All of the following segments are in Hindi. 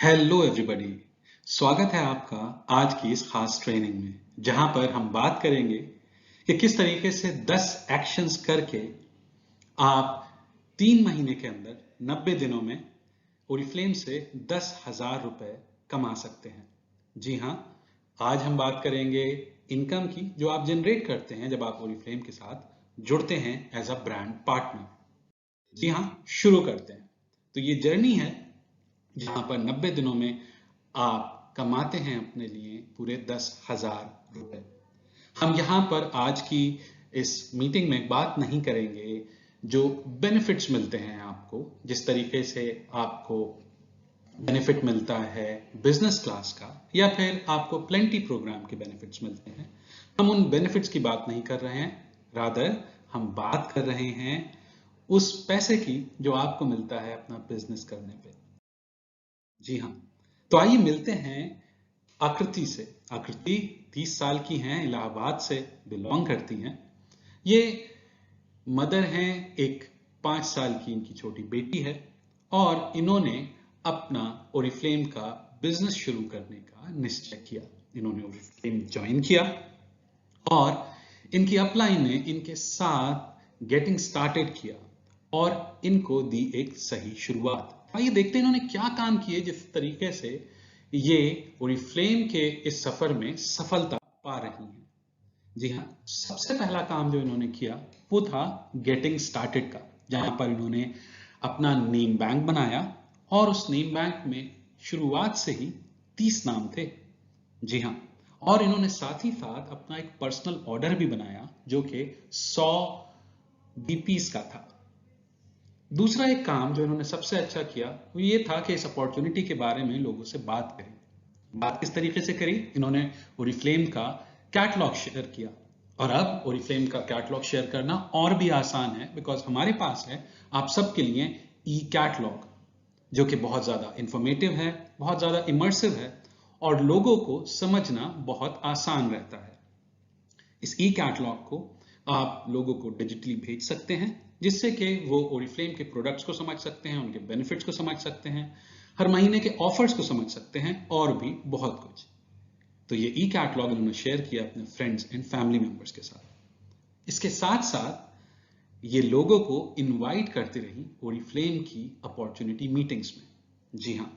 Hello everybody. स्वागत है आपका आज की इस खास ट्रेनिंग में, जहां पर हम बात करेंगे कि किस तरीके से 10 एक्शंस करके आप 3 महीने के अंदर 90 दिनों में ओरिफ्लेम से 10,000 रुपए कमा सकते हैं। जी हाँ, आज हम बात करेंगे इनकम की जो आप जनरेट करते हैं जब आप ओरिफ्लेम के साथ जुड़ते हैं एज अ ब्रांड पार्टनर। जी हाँ, शुरू करते हैं। तो ये जर्नी है जहां पर 90 दिनों में आप कमाते हैं अपने लिए पूरे 10,000 रुपए। हम यहाँ पर आज की इस मीटिंग में बात नहीं करेंगे जो बेनिफिट्स मिलते हैं आपको, जिस तरीके से आपको बेनिफिट मिलता है बिजनेस क्लास का या फिर आपको प्लेंटी प्रोग्राम के बेनिफिट्स मिलते हैं। हम उन बेनिफिट्स की बात नहीं कर रहे हैं, रादर हम बात कर रहे हैं उस पैसे की जो आपको मिलता है अपना बिजनेस करने पे। जी हाँ, तो आइए मिलते हैं आकृति से। आकृति 30 साल की हैं, इलाहाबाद से बिलोंग करती हैं। ये मदर हैं, एक 5 साल की इनकी छोटी बेटी है और इन्होंने अपना ओरिफ्लेम का बिजनेस शुरू करने का निश्चय किया। इन्होंने ओरिफ्लेम ज्वाइन किया और इनकी अपलाइन ने इनके साथ गेटिंग स्टार्टेड किया और इनको दी एक सही शुरुआत। आइए देखते हैं इन्होंने क्या काम किए जिस तरीके से ये ओरिफ्लेम के इस सफर में सफलता पा रही हैं। जी हाँ, सबसे पहला काम जो इन्होंने किया वो था गेटिंग स्टार्टेड का, जहां पर इन्होंने अपना नेम बैंक बनाया और उस नेम बैंक में शुरुआत से ही 30 नाम थे। जी हाँ, और इन्होंने साथ ही साथ अपना एक पर्सनल ऑर्डर भी बनाया जो कि 100 बीपीस का था। दूसरा एक काम जो इन्होंने सबसे अच्छा किया वो ये था कि इस अपॉर्चुनिटी के बारे में लोगों से बात करी। बात किस तरीके से करी? इन्होंने ओरिफ्लेम का कैटलॉग शेयर किया और अब ओरिफ्लेम का कैटलॉग शेयर करना और भी आसान है बिकॉज हमारे पास है आप सबके लिए ई कैटलॉग, जो कि बहुत ज्यादा इंफॉर्मेटिव है, बहुत ज्यादा इमर्सिव है और लोगों को समझना बहुत आसान रहता है। इस ई कैटलॉग को आप लोगों को डिजिटली भेज सकते हैं जिससे कि वो ओरिफ्लेम के प्रोडक्ट्स को समझ सकते हैं, उनके बेनिफिट्स को समझ सकते हैं, हर महीने के ऑफर्स को समझ सकते हैं और भी बहुत कुछ। तो ये ई कैटलॉग उन्होंने शेयर किया अपने फ्रेंड्स एंड फैमिली मेंबर्स के साथ। इसके साथ साथ ये लोगों को इनवाइट करती रही ओरिफ्लेम की अपॉर्चुनिटी मीटिंग्स में। जी हाँ,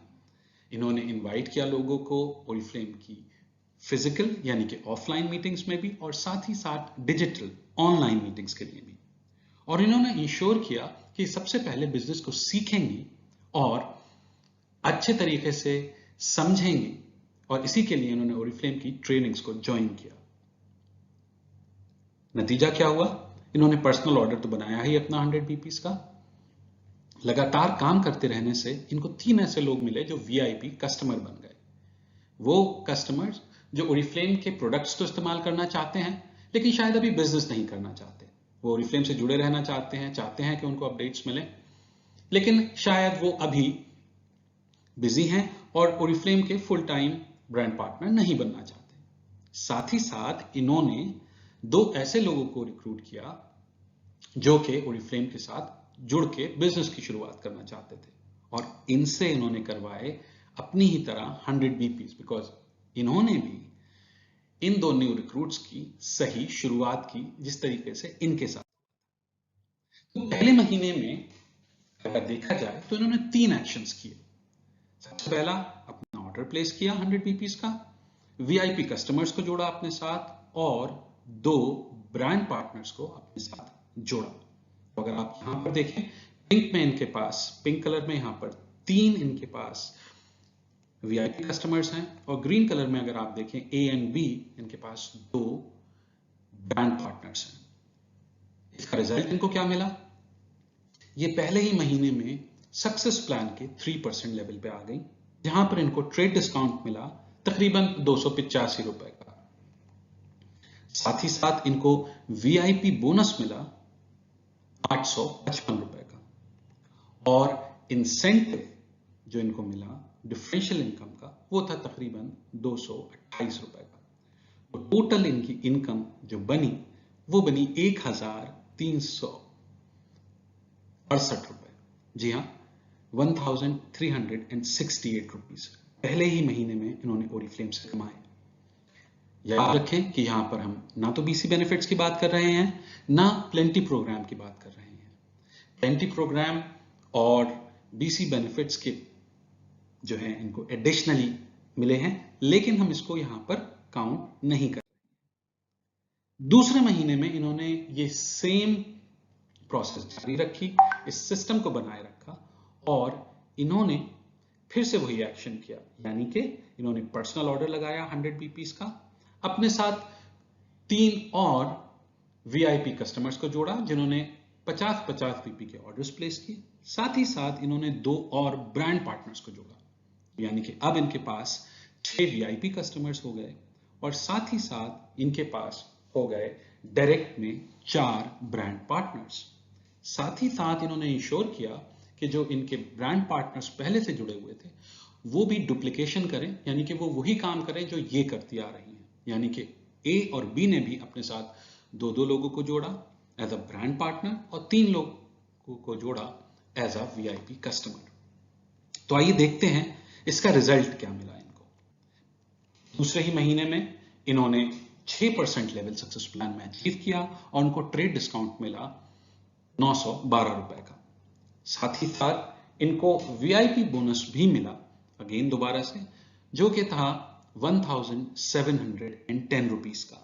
इन्होंने इनवाइट किया लोगों को ओरिफ्लेम की फिजिकल यानी कि ऑफलाइन मीटिंग्स में भी और साथ ही साथ डिजिटल ऑनलाइन मीटिंग्स के लिए भी। और इन्होंने इंश्योर किया कि सबसे पहले बिजनेस को सीखेंगे और अच्छे तरीके से समझेंगे और इसी के लिए इन्होंने ओरिफ्लेम की ट्रेनिंग्स को ज्वाइन किया। नतीजा क्या हुआ? इन्होंने पर्सनल ऑर्डर तो बनाया ही अपना 100 बीपीस का। लगातार काम करते रहने से इनको 3 ऐसे लोग मिले जो वीआईपी कस्टमर बन गए। वो कस्टमर्स जो ओरिफ्लेम के प्रोडक्ट्स तो इस्तेमाल करना चाहते हैं लेकिन शायद अभी बिजनेस नहीं करना चाहते। वो ओरिफ्लेम से जुड़े रहना चाहते हैं कि उनको अपडेट्स मिले, लेकिन शायद वो अभी बिजी हैं और ओरिफ्लेम के फुल टाइम ब्रांड पार्टनर नहीं बनना चाहते। साथ ही साथ इन्होंने 2 ऐसे लोगों को रिक्रूट किया जो कि ओरिफ्लेम के साथ जुड़ के बिजनेस की शुरुआत करना चाहते थे और इनसे इन्होंने करवाए अपनी ही तरह 100 बीपीस, बिकॉज इन्होंने भी इन 2 न्यू रिक्रूट्स की सही शुरुआत की जिस तरीके से इनके साथ। तो पहले महीने में अगर देखा जाए तो इन्होंने 3 एक्शंस किए। सबसे पहला, अपना ऑर्डर प्लेस किया 100 बीपीस का, वीआईपी कस्टमर्स को जोड़ा अपने साथ और 2 ब्रांड पार्टनर्स को अपने साथ जोड़ा। तो अगर आप यहां पर देखें, पिंक में इनके पास, पिंक कलर में यहां पर 3 इनके पास वीआईपी कस्टमर्स हैं और ग्रीन कलर में अगर आप देखें ए एंड बी, इनके पास 2 ब्रांड पार्टनर्स हैं। इसका रिजल्ट इनको क्या मिला? ये पहले ही महीने में सक्सेस प्लान के 3% लेवल पे आ गई, जहां पर इनको ट्रेड डिस्काउंट मिला तकरीबन 285 रुपए का। साथ ही साथ इनको वीआईपी बोनस मिला 855 रुपए का और इंसेंटिव जो इनको मिला डिफरेंशियल इनकम का वो था तकरीबन 228 रुपए का। तो टोटल इनकी इनकम जो बनी वो बनी 1368 रुपए। जी हाँ, 1368 रुपीस पहले ही महीने में इन्होंने ओरिफ्लेम से कमाए। याद रखें कि यहां पर हम ना तो बीसी बेनिफिट्स की बात कर रहे हैं, ना प्लेंटी प्रोग्राम की बात कर रहे हैं। प्लेंटी प्रोग्राम और बीसी बेनिफिट्स के जो है इनको एडिशनली मिले हैं, लेकिन हम इसको यहां पर काउंट नहीं कर रहे। दूसरे महीने में इन्होंने ये सेम प्रोसेस जारी रखी, इस सिस्टम को बनाए रखा और इन्होंने फिर से वही एक्शन किया, यानी कि इन्होंने पर्सनल ऑर्डर लगाया 100 बीपीस का, अपने साथ 3 और वीआईपी कस्टमर्स को जोड़ा जिन्होंने 50-50 बीपी के ऑर्डर्स प्लेस किए। साथ ही साथ इन्होंने 2 और ब्रांड पार्टनर्स को जोड़ा, यानी कि अब इनके पास 6 वीआईपी कस्टमर्स हो गए और साथ ही साथ इनके पास हो गए डायरेक्ट में 4 ब्रांड पार्टनर्स। साथ ही साथ इन्होंने इंश्योर किया कि जो इनके ब्रांड पार्टनर्स पहले से जुड़े हुए थे वो भी डुप्लीकेशन करें, यानी कि वो वही काम करें जो ये करती आ रही हैं, यानी कि ए और बी ने भी अपने साथ 2-2 लोगों को जोड़ा एज अ ब्रांड पार्टनर और 3 लोगों को जोड़ा एज अ वीआईपी कस्टमर। तो आइए देखते हैं इसका रिजल्ट क्या मिला इनको। दूसरे ही महीने में इन्होंने 6% लेवल सक्सेस प्लान में अचीव किया और उनको ट्रेड डिस्काउंट मिला 912 रुपए का। साथ ही साथ इनको वीआईपी बोनस भी मिला, अगेन दोबारा से, जो कि था 1710 रुपीस का।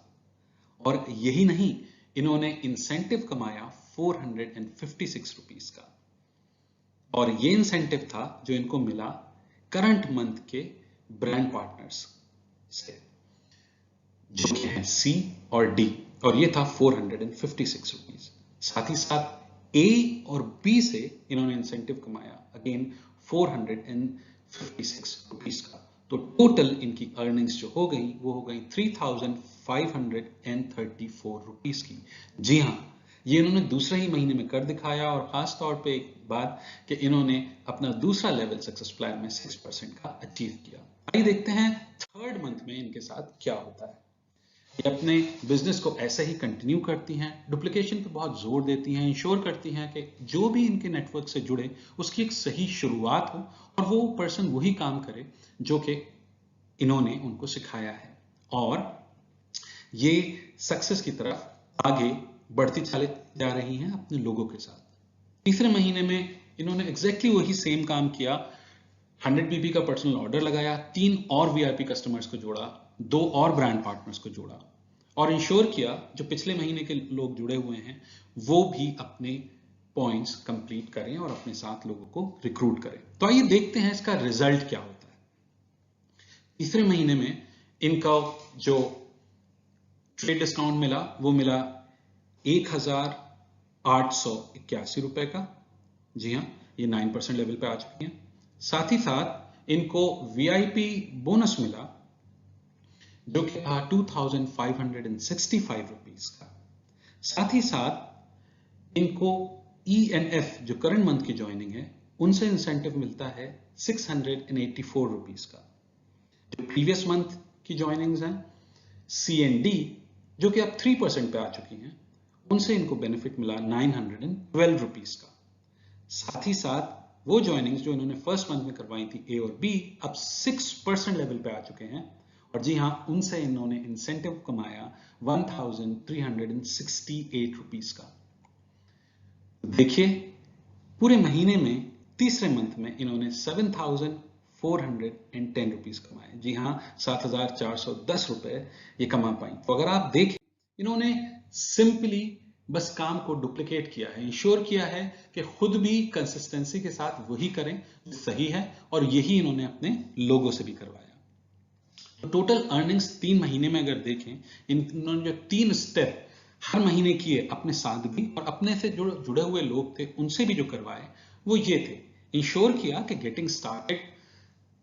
और यही नहीं, इन्होंने इंसेंटिव कमाया 456 रुपीस का, और ये इंसेंटिव था जो इनको मिला करंट मंथ के ब्रांड पार्टनर्स से, जो कि हैं सी और डी, और ये था 456 रुपीस। साथ ही साथ ए और बी से इन्होंने इंसेंटिव कमाया अगेन 456 रुपीस का। तो टोटल इनकी अर्निंग्स जो हो गई वो हो गई 3534 रुपीस की। जी हाँ, ये इन्होंने दूसरे ही महीने में कर दिखाया, और खास तौर पे एक बात कि इन्होंने अपना दूसरा लेवल सक्सेस प्लान में 6% का अचीव किया। आइए देखते हैं थर्ड मंथ में इनके साथ क्या होता है। ये अपने बिजनेस को ऐसे ही कंटिन्यू करती हैं, डुप्लीकेशन पे बहुत जोर देती हैं, इंश्योर करती हैं कि जो भी इनके नेटवर्क से जुड़े उसकी एक सही शुरुआत हो और वो पर्सन वही काम करे जो कि इन्होंने उनको सिखाया है, और ये सक्सेस की तरफ आगे बढ़ती चले जा रही हैं अपने लोगों के साथ। तीसरे महीने में इन्होंने एग्जैक्टली वही सेम काम किया, 100 बीबी का पर्सनल ऑर्डर लगाया, 3 और वीआईपी कस्टमर्स को जोड़ा, 2 और ब्रांड पार्टनर्स को जोड़ा, और इंश्योर किया जो पिछले महीने के लोग जुड़े हुए हैं वो भी अपने पॉइंट्स कंप्लीट करें और अपने साथ लोगों को रिक्रूट करें। तो आइए देखते हैं इसका रिजल्ट क्या होता है। तीसरे महीने में इनका जो ट्रेड डिस्काउंट मिला वो मिला 1881 रुपए का। जी हाँ, ये 9% लेवल पे आ चुकी हैं। साथ ही साथ इनको वीआईपी बोनस मिला जो कि था 2565 रुपीस का। साथ ही साथ इनको ENF जो करंट मंथ की ज्वाइनिंग है उनसे इंसेंटिव मिलता है 684 रुपीस का। जो प्रीवियस मंथ की ज्वाइनिंग्स हैं CND जो कि अब 3% पे आ चुकी हैं, उनसे इनको बेनिफिट मिला 912 रुपीस का। साथ ही साथ वो ज्वाइनिंग्स जो इन्होंने फर्स्ट मंथ में करवाई थी A और B अब 6% लेवल पे आ चुके हैं, और जी हाँ, उनसे इन्होंने इंसेंटिव कमाया 1368 रुपीस का। देखिए पूरे महीने में तीसरे मंथ में इन्होंने 7410 रुपीस कमाए। जी हाँ, 7410 रुपए ये कमा पाई। तो अगर आप देखें, इन्होंने सिंपली बस काम को डुप्लीकेट किया है, इंश्योर किया है कि खुद भी कंसिस्टेंसी के साथ वही करें जो सही है, और यही इन्होंने अपने लोगों से भी करवाया। तो टोटल अर्निंग्स 3 महीने में अगर देखें, इन्होंने जो 3 स्टेप हर महीने किए अपने साथ भी और अपने से जो जुड़े हुए लोग थे उनसे भी जो करवाए, वो ये थे। इंश्योर किया कि गेटिंग स्टार्टेड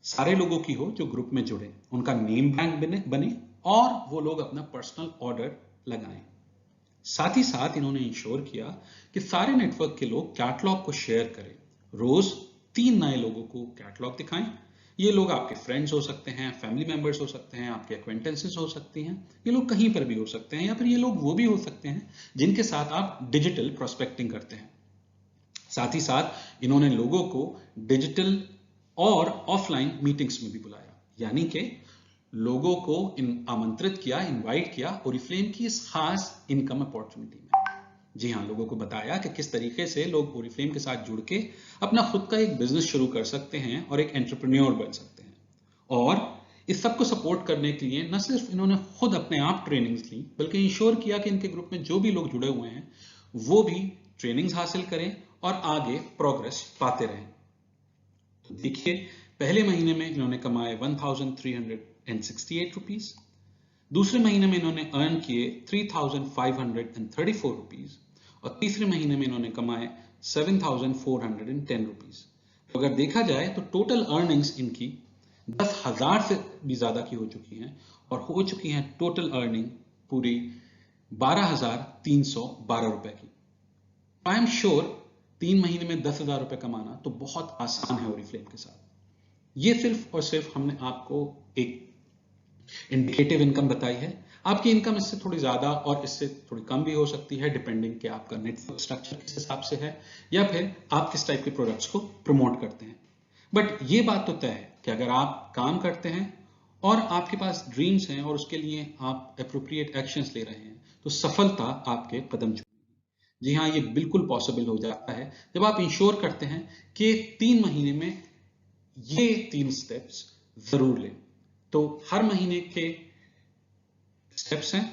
सारे लोगों की हो जो ग्रुप में जुड़े, उनका नेम बैंक बने और वो लोग अपना पर्सनल ऑर्डर लगाएं। साथ ही साथ इन्होंने इंश्योर किया कि सारे नेटवर्क के लोग कैटलॉग को शेयर करें, रोज 3 नए लोगों को कैटलॉग दिखाएं। ये लोग आपके फ्रेंड्स हो सकते हैं, फैमिली मेंबर्स हो सकते हैं, आपके एक्वेंटेंसेस हो सकती हैं, ये लोग कहीं पर भी हो सकते हैं, या फिर ये लोग वो भी हो सकते हैं जिनके साथ आप डिजिटल प्रोस्पेक्टिंग करते हैं। साथ ही साथ इन्होंने लोगों को डिजिटल और ऑफलाइन मीटिंग्स में भी बुलाया, यानी कि लोगों को आमंत्रित किया, इनवाइट किया ओरिफ्लेम की इस खास इनकम अपॉर्चुनिटी में। जी हाँ, लोगों को बताया कि किस तरीके से लोग ओरिफ्लेम के साथ जुड़ के अपना खुद का एक बिजनेस शुरू कर सकते हैं और एक एंटरप्रेन्योर बन सकते हैं। और इस सब को सपोर्ट करने के लिए न सिर्फ इन्होंने खुद अपने आप ट्रेनिंग्स ली, बल्कि इंश्योर किया कि इनके ग्रुप में जो भी लोग जुड़े हुए हैं वो भी ट्रेनिंग्स हासिल करें और आगे प्रोग्रेस पाते रहें। तो देखिए, पहले महीने में इन्होंने कमाए 1368 रुपीज, दूसरे महीने में इन्होंने अर्न किए 3534 रुपीज और तीसरे महीने में इन्होंने कमाए 7410 रुपीज। तो अगर देखा जाए तो टोटल अर्निंग्स इनकी 10,000 से भी ज्यादा की हो चुकी हैं और हो चुकी हैं टोटल अर्निंग पूरी 12,312 रुपए की। आई एम श्योर 3 महीने में 10,000 रुपए कमाना तो बहुत आसान है ओरिफ्लेम के साथ। ये सिर्फ और सिर्फ हमने आपको एक इंडिकेटिव इनकम बताई है। आपकी इनकम इससे थोड़ी ज्यादा और इससे थोड़ी कम भी हो सकती है, डिपेंडिंग कि आपका नेटवर्क स्ट्रक्चर किस हिसाब से है या फिर आप किस टाइप के प्रोडक्ट्स को प्रमोट करते हैं। बट ये बात तो तय है कि अगर आप काम करते हैं और आपके पास ड्रीम्स हैं और उसके लिए आप एप्रोप्रिएट एक्शंस ले रहे हैं तो सफलता आपके कदम चूमेगी। जी हाँ, ये बिल्कुल पॉसिबल हो जाता है जब आप इंश्योर करते हैं कि 3 महीने में ये 3 स्टेप्स जरूर लें। तो हर महीने के स्टेप्स हैं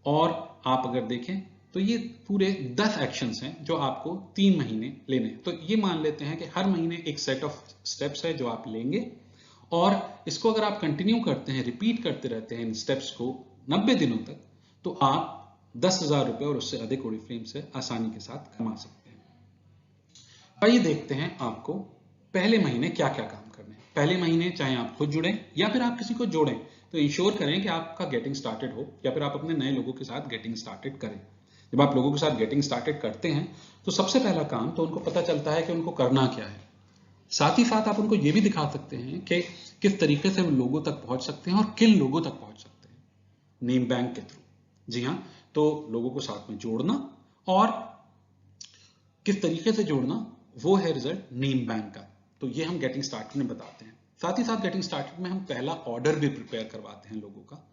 और आप अगर देखें तो ये पूरे 10 एक्शंस हैं जो आपको 3 महीने लेने हैं। तो ये मान लेते हैं कि हर महीने एक सेट ऑफ स्टेप्स है जो आप लेंगे और इसको अगर आप कंटिन्यू करते हैं, रिपीट करते रहते हैं इन स्टेप्स को 90 दिनों तक, तो आप 10,000 रुपए और उससे अधिक ओरिफ्लेम से आसानी के साथ कमा सकते हैं। आइए देखते हैं आपको पहले महीने क्या क्या काम करने हैं। पहले महीने चाहे आप खुद जुड़ें या फिर आप किसी को जोड़ें तो इंश्योर करें कि आपका गेटिंग स्टार्टेड हो या फिर आप अपने नए लोगों के साथ गेटिंग स्टार्टेड करें। जब आप लोगों के साथ गेटिंग स्टार्टेड करते हैं तो सबसे पहला काम तो उनको पता चलता है कि उनको करना क्या है। साथ ही साथ आप उनको ये भी दिखा सकते हैं कि किस तरीके से वो लोगों तक पहुंच सकते हैं और किन लोगों तक पहुंच सकते हैं, नेम बैंक के थ्रू। जी हाँ, तो लोगों को साथ में जोड़ना और किस तरीके से जोड़ना वो है रिजल्ट नेम बैंक का। तो ये हम गेटिंग स्टार्टेड में बताते हैं। साथ ही साथ गेटिंग स्टार्टेड में हम पहला ऑर्डर भी प्रिपेयर करवाते हैं लोगों का।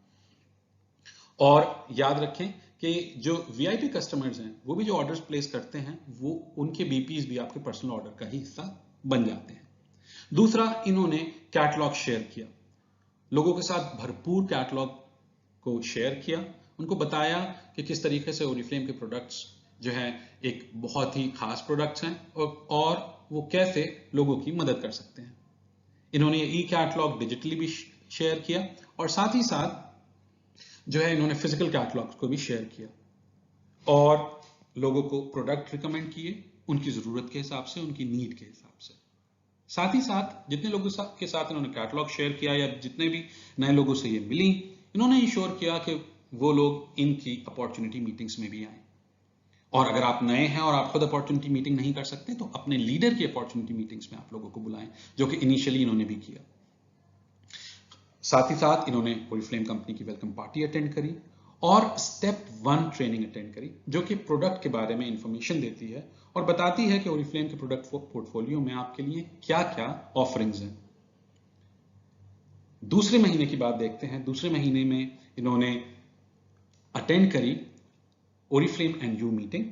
और याद रखें कि जो वीआईपी कस्टमर्स हैं वो भी जो ऑर्डर्स प्लेस करते हैं वो उनके बीपीज भी आपके पर्सनल ऑर्डर का ही हिस्सा बन जाते हैं। दूसरा, इन्होंने कैटलॉग शेयर किया, लोगों के साथ भरपूर कैटलॉग को शेयर किया, उनको बताया कि किस तरीके से ओरिफ्लेम के प्रोडक्ट्स जो है एक बहुत ही खास प्रोडक्ट्स हैं और वो कैसे लोगों की मदद कर सकते हैं। इन्होंने ई कैटलॉग डिजिटली भी शेयर किया और साथ ही साथ जो है इन्होंने फिजिकल कैटलॉग को भी शेयर किया और लोगों को प्रोडक्ट रिकमेंड किए उनकी जरूरत के हिसाब से, उनकी नीड के हिसाब से। साथ ही साथ जितने लोगों के साथ इन्होंने कैटलॉग शेयर किया या जितने भी नए लोगों से ये मिली, इन्होंने इंश्योर किया कि वो लोग इनकी अपॉर्चुनिटी मीटिंग्स में भी आए। और अगर आप नए हैं और आप खुद अपॉर्चुनिटी मीटिंग नहीं कर सकते तो अपने लीडर की अपॉर्चुनिटी मीटिंग्स में आप लोगों को बुलाएं, जो कि इनिशियली इन्होंने भी किया। साथ ही साथ इन्होंने ओरिफ्लेम कंपनी की वेलकम पार्टी अटेंड करी और स्टेप 1 ट्रेनिंग अटेंड करी, जो कि प्रोडक्ट के बारे में इंफॉर्मेशन देती है और बताती है कि ओरिफ्लेम के प्रोडक्ट पोर्टफोलियो में आपके लिए क्या क्या ऑफरिंग्स हैं। दूसरे महीने की बात देखते हैं। दूसरे महीने में इन्होंने अटेंड करी ओरिफ्लेम एंड यू मीटिंग।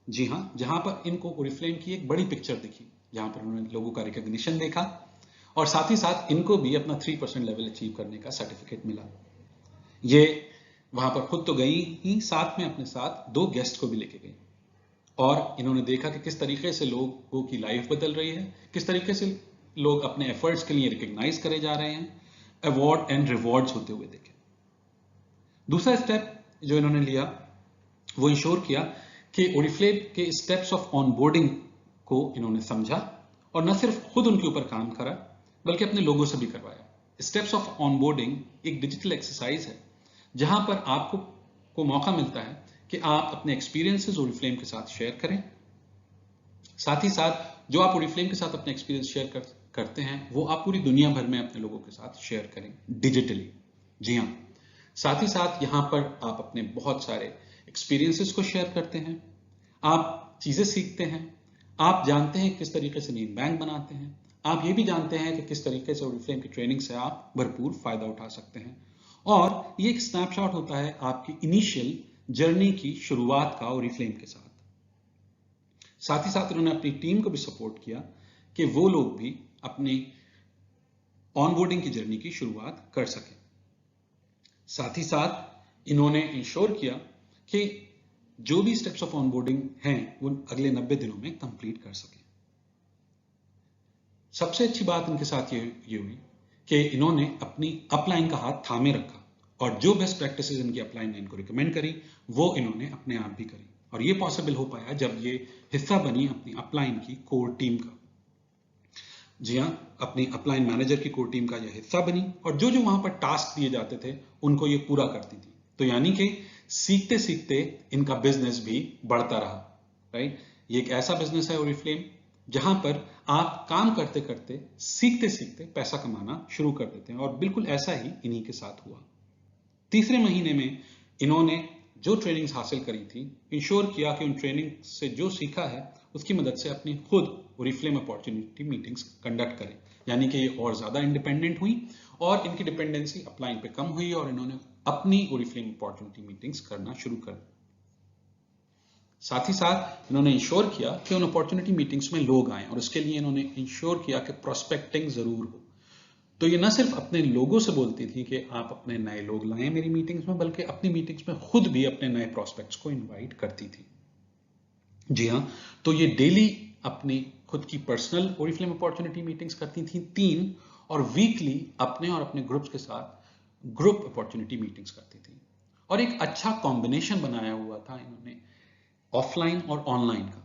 जी हाँ, जहां पर इनको ओरिफ्लेम की एक बड़ी पिक्चर दिखी, जहां पर उन्होंने लोगों का रिकॉग्निशन देखा और साथ ही साथ इनको भी अपना 3% लेवल अचीव करने का सर्टिफिकेट मिला। ये वहां पर खुद तो गई ही, साथ में अपने साथ 2 गेस्ट को भी लेके गई और इन्होंने देखा कि किस तरीके से लोगों की लाइफ बदल रही है, किस तरीके से लोग अपने एफर्ट्स के लिए रिकॉग्नाइज करे जा रहे हैं, अवार्ड एंड रिवॉर्ड्स होते हुए देखे। दूसरा स्टेप जो इन्होंने लिया वो इंश्योर किया कि ओरिफ्लेम के स्टेप्स ऑफ ऑनबोर्डिंग को इन्होंने समझा और न सिर्फ खुद उनके ऊपर काम करा बल्कि अपने लोगों से भी करवाया। स्टेप्स ऑफ ऑनबोर्डिंग एक डिजिटल एक्सरसाइज है जहां पर आपको मौका मिलता है कि आप अपने एक्सपीरियंसेस ओरिफ्लेम के साथ शेयर करें। साथ ही साथ जो आप ओरिफ्लेम के साथ अपने एक्सपीरियंस शेयर करते हैं वो आप पूरी दुनिया भर में अपने लोगों के साथ शेयर करें डिजिटली। जी हाँ, साथ ही साथ यहां पर आप अपने बहुत सारे एक्सपीरियंसेस को शेयर करते हैं, आप चीजें सीखते हैं, आप जानते हैं किस तरीके से नीड बैंक बनाते हैं, आप ये भी जानते हैं कि किस तरीके से ओरिफ्लेम की ट्रेनिंग से आप भरपूर फायदा उठा सकते हैं। और ये एक स्नैपशॉट होता है आपकी इनिशियल जर्नी की शुरुआत का ओरिफ्लेम के साथ। साथ ही साथ उन्होंने अपनी टीम को भी सपोर्ट किया कि वो लोग भी अपनी ऑनबोर्डिंग की जर्नी की शुरुआत कर सकें। साथ ही साथ इन्होंने इंश्योर किया कि जो भी स्टेप्स ऑफ ऑनबोर्डिंग हैं वो अगले 90 दिनों में कंप्लीट कर सकें। सबसे अच्छी बात इनके साथ ये हुई कि इन्होंने अपनी अपलाइन का हाथ थामे रखा और जो बेस्ट प्रैक्टिसेस इनकी अपलाइन ने इनको रिकमेंड करी वो इन्होंने अपने आप भी करी, और ये पॉसिबल हो पाया जब ये हिस्सा बनी अपनी अपलाइन की कोर टीम का। जी हाँ, अपनी अपलाइन मैनेजर की कोर टीम का यह हिस्सा बनी और जो जो वहां पर टास्क दिए जाते थे उनको ये पूरा करती थी। तो यानी कि सीखते सीखते इनका बिजनेस भी बढ़ता रहा, राइट। ये एक ऐसा बिजनेस है ओरिफ्लेम जहां पर आप काम करते करते सीखते सीखते पैसा कमाना शुरू कर देते हैं, और बिल्कुल ऐसा ही इन्हीं के साथ हुआ। तीसरे महीने में इन्होंने जो ट्रेनिंग्स हासिल करी थी, इंश्योर किया कि उन ट्रेनिंग से जो सीखा है उसकी मदद से अपनी खुद ओरिफ्लेम अपॉर्चुनिटी मीटिंग्स कंडक्ट करें। यानी कि ये और ज्यादा इंडिपेंडेंट हुई और इनकी डिपेंडेंसी अपलाइन पे कम हुई और इन्होंने अपनी ओरिफ्लेम अपॉर्चुनिटी मीटिंग्स करना शुरू कर दी। साथ ही साथ इन्होंने इंश्योर किया कि उन अपॉर्चुनिटी मीटिंग्स में लोग आए, और उसके लिए इन्होंने इंश्योर किया कि प्रोस्पेक्टिंग जरूर हो। तो ये न सिर्फ अपने लोगों से बोलती थी कि आप अपने नए लोग लाएं मेरी मीटिंग्स में, बल्कि अपनी मीटिंग्स में खुद भी अपने नए प्रोस्पेक्ट्स को इनवाइट करती थी। जी हाँ, तो ये डेली अपनी खुद की पर्सनल ओरिफ्लेम अपॉर्चुनिटी मीटिंग्स करती थी 3, और वीकली अपने और अपने ग्रुप्स के साथ ग्रुप अपॉर्चुनिटी मीटिंग्स करती थी। और एक अच्छा कॉम्बिनेशन बनाया हुआ था इन्होंने ऑफलाइन और ऑनलाइन का,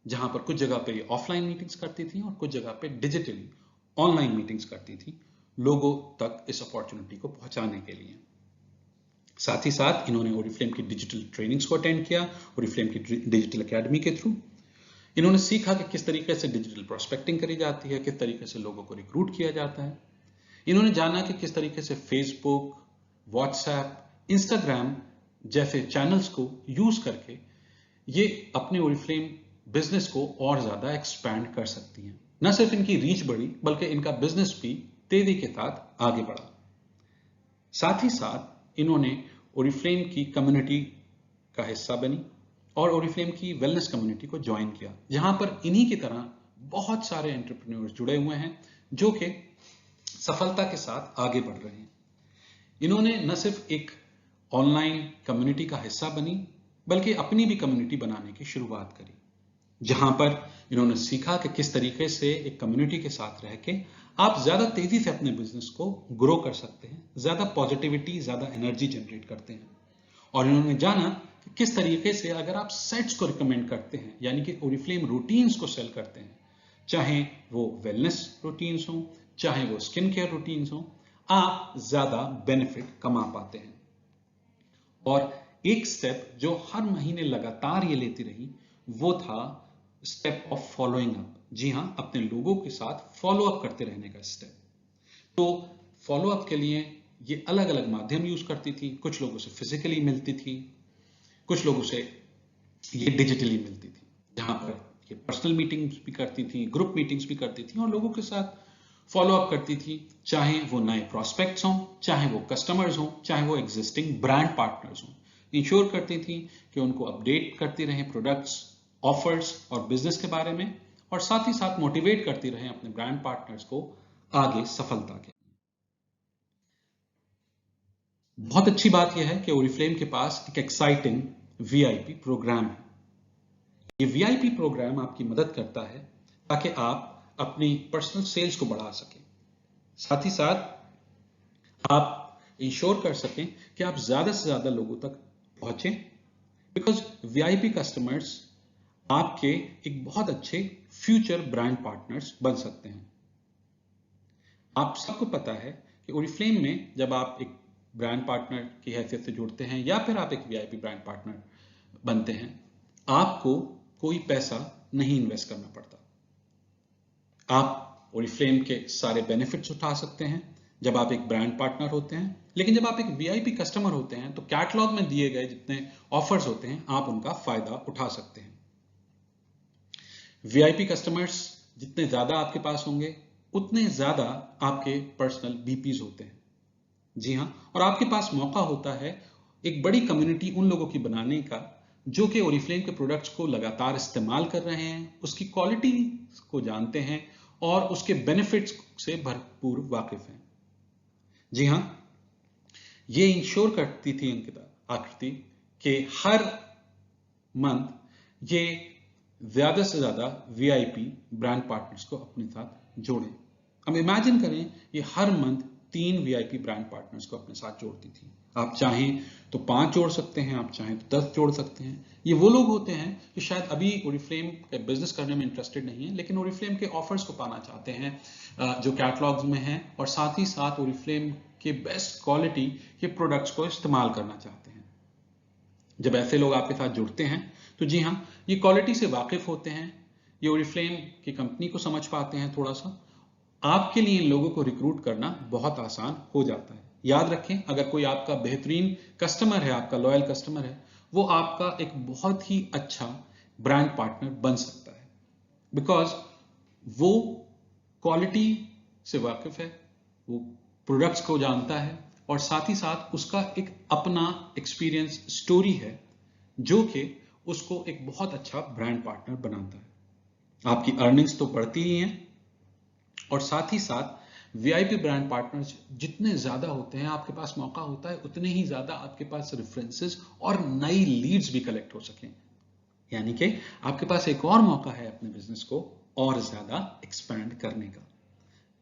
जहां पर कुछ जगह पे ऑफलाइन मीटिंग्स करती थी और कुछ जगह पे डिजिटली ऑनलाइन मीटिंग्स करती थी लोगों तक इस अपॉर्चुनिटी को पहुंचाने के लिए। साथ ही साथ इन्होंने ओरिफ्लेम की डिजिटल ट्रेनिंग्स को अटेंड किया। ओरिफ्लेम की डिजिटल एकेडमी के थ्रू इन्होंने सीखा कि किस तरीके से डिजिटल प्रोस्पेक्टिंग करी जाती है, किस तरीके से लोगों को रिक्रूट किया जाता है। इन्होंने जाना कि किस तरीके से फेसबुक, व्हाट्सएप, इंस्टाग्राम जैसे चैनल्स को यूज करके ये अपने ओरिफ्लेम बिजनेस को और ज्यादा एक्सपैंड कर सकती हैं। न सिर्फ इनकी रीच बढ़ी बल्कि इनका बिजनेस भी तेजी के साथ आगे बढ़ा। साथ ही साथ इन्होंने ओरिफ्लेम की कम्युनिटी का हिस्सा बनी और ओरिफ्लेम की वेलनेस कम्युनिटी को ज्वाइन किया, जहां पर इन्हीं की तरह बहुत सारे एंटरप्रेन्योर्स जुड़े हुए हैं जो कि सफलता के साथ आगे बढ़ रहे हैं। इन्होंने न सिर्फ एक ऑनलाइन कम्युनिटी का हिस्सा बनी बल्कि अपनी भी कम्युनिटी बनाने की शुरुआत करी, जहां पर इन्होंने सीखा कि किस तरीके से एक कम्युनिटी के साथ रह के आप ज्यादा तेजी से अपने बिजनेस को ग्रो कर सकते हैं, ज्यादा पॉजिटिविटी, ज्यादा एनर्जी जनरेट करते हैं। और इन्होंने जाना कि किस तरीके से अगर आप सेट्स को रिकमेंड करते हैं, यानी कि ओरिफ्लेम रूटीन्स को सेल करते हैं, चाहे वो वेलनेस रूटीन्स हो, चाहे वो स्किन केयर रूटीन्स हो, आप ज्यादा बेनिफिट कमा पाते हैं। और एक स्टेप जो हर महीने लगातार ये लेती रही वो था स्टेप ऑफ फॉलोइंग अप। जी हां, अपने लोगों के साथ फॉलो अप करते रहने का स्टेप। तो फॉलो अप के लिए ये अलग अलग माध्यम यूज करती थी। कुछ लोगों से फिजिकली मिलती थी, कुछ लोगों से ये डिजिटली मिलती थी, जहां पर ये पर्सनल मीटिंग्स भी करती थी, ग्रुप मीटिंग्स भी करती थी और लोगों के साथ फॉलो अप करती थी, चाहे वो नए प्रोस्पेक्ट्स हों, चाहे वो कस्टमर्स हों, चाहे वो एग्जिस्टिंग ब्रांड पार्टनर्स हों। इंश्योर करती थी कि उनको अपडेट करती रहें प्रोडक्ट्स, ऑफर्स और बिजनेस के बारे में, और साथ ही साथ मोटिवेट करती रहें अपने ब्रांड पार्टनर्स को आगे सफलता के। बहुत अच्छी बात यह है कि ओरिफ्लेम के पास एक एक्साइटिंग वीआईपी प्रोग्राम है। ये वीआईपी प्रोग्राम आपकी मदद करता है ताकि आप अपनी पर्सनल सेल्स को बढ़ा सकें, साथ ही साथ आप इंश्योर कर सकें कि आप ज्यादा से ज्यादा लोगों तक पहुंचें, बिकॉज वीआईपी कस्टमर्स आपके एक बहुत अच्छे फ्यूचर ब्रांड पार्टनर्स बन सकते हैं। आप सबको पता है कि ओरिफ्लेम में जब आप एक ब्रांड पार्टनर की हैसियत से जुड़ते हैं या फिर आप एक वीआईपी ब्रांड पार्टनर बनते हैं, आपको कोई पैसा नहीं इन्वेस्ट करना पड़ता। आप ओरिफ्लेम के सारे बेनिफिट्स उठा सकते हैं जब आप एक ब्रांड पार्टनर होते हैं, लेकिन जब आप एक वीआईपी कस्टमर होते हैं तो कैटलॉग में दिए गए जितने ऑफर्स होते हैं आप उनका फायदा उठा सकते हैं। वीआईपी कस्टमर्स जितने ज्यादा आपके पास होंगे उतने ज्यादा आपके पर्सनल बीपीज होते हैं। जी हाँ, और आपके पास मौका होता है एक बड़ी कम्युनिटी उन लोगों की बनाने का जो कि ओरिफ्लेम के प्रोडक्ट्स को लगातार इस्तेमाल कर रहे हैं, उसकी क्वालिटी को जानते हैं और उसके बेनिफिट्स से भरपूर वाकिफ हैं। जी हाँ, ये इंश्योर करती थी अंकिता आकृति कि हर मंथ ये ज्यादा से ज्यादा वीआईपी ब्रांड पार्टनर्स को अपने साथ जोड़ें। अब इमेजिन करें ये हर मंथ 3 वीआईपी ब्रांड पार्टनर्स को अपने साथ जोड़ती थी। आप चाहें तो 5 जोड़ सकते हैं, आप चाहें तो 10 जोड़ सकते हैं। ये वो लोग होते हैं जो शायद अभी ओरिफ्लेम के बिजनेस करने में इंटरेस्टेड नहीं है, लेकिन ओरिफ्लेम के ऑफर्स को पाना चाहते हैं जो कैटलॉग्स में हैं, और साथ ही साथ ओरिफ्लेम के बेस्ट क्वालिटी के प्रोडक्ट्स को इस्तेमाल करना चाहते हैं। जब ऐसे लोग आपके साथ जुड़ते हैं तो जी हाँ, ये क्वालिटी से वाकिफ होते हैं, ये ओरिफ्लेम की कंपनी को समझ पाते हैं थोड़ा सा। आपके लिए इन लोगों को रिक्रूट करना बहुत आसान हो जाता है। याद रखें, अगर कोई आपका बेहतरीन कस्टमर है, आपका लॉयल कस्टमर है, वो आपका एक बहुत ही अच्छा ब्रांड पार्टनर बन सकता है, बिकॉज वो क्वालिटी से वाकिफ है, वो प्रोडक्ट्स को जानता है, और साथ ही साथ उसका एक अपना एक्सपीरियंस स्टोरी है जो कि उसको एक बहुत अच्छा ब्रांड पार्टनर बनाता है। आपकी अर्निंग्स तो बढ़ती ही हैं, और साथ ही साथ वीआईपी ब्रांड पार्टनर्स जितने ज्यादा होते हैं, आपके पास मौका होता है उतने ही ज्यादा आपके पास रेफरेंसेस और नई लीड्स भी कलेक्ट हो सकें। यानी कि आपके पास एक और मौका है अपने बिजनेस को और ज्यादा एक्सपैंड करने का।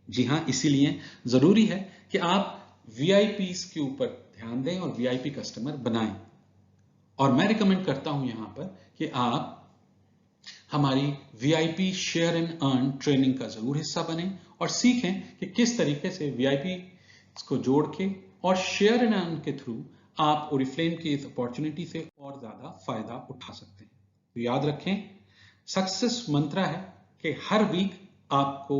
जी हाँ, इसीलिए जरूरी है कि आप वीआईपीज के ऊपर ध्यान दें और वीआईपी कस्टमर बनाएं। और मैं रिकमेंड करता हूं यहां पर कि आप हमारी VIP share and earn training का जरूर हिस्सा बने और सीखें कि किस तरीके से वीआईपी को जोड़ के और शेयर एंड अर्न के थ्रू आप ओरिफ्लेम की इस अपॉर्चुनिटी से और ज्यादा फायदा उठा सकते हैं। तो याद रखें, सक्सेस मंत्र है कि हर वीक आपको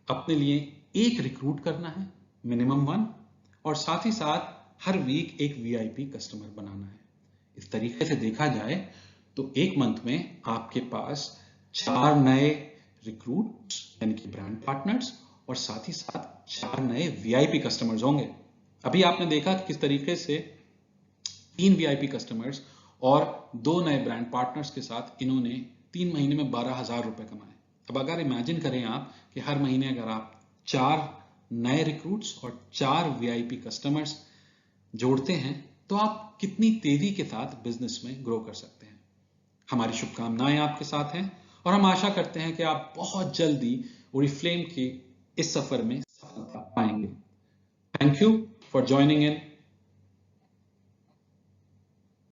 अपने लिए एक रिक्रूट करना है, मिनिमम 1, और साथ ही साथ हर वीक एक वीआईपी कस्टमर बनाना है। इस तरीके से देखा जाए तो एक मंथ में आपके पास 4 नए रिक्रूट्स यानी कि ब्रांड पार्टनर्स और साथ ही साथ 4 नए वीआईपी कस्टमर्स होंगे। अभी आपने देखा कि किस तरीके से 3 वीआईपी कस्टमर्स और 2 नए ब्रांड पार्टनर्स के साथ इन्होंने 3 महीने में 12,000 रुपए कमाए। अब अगर इमेजिन करें आप कि हर महीने अगर आप 4 नए रिक्रूट्स और 4 वीआईपी कस्टमर्स जोड़ते हैं तो आप कितनी तेजी के साथ बिजनेस में ग्रो कर सकते हैं। हमारी शुभकामनाएं आपके साथ हैं और हम आशा करते हैं कि आप बहुत जल्दी ओरिफ्लेम के इस सफर में सफलता पाएंगे। Thank you for joining in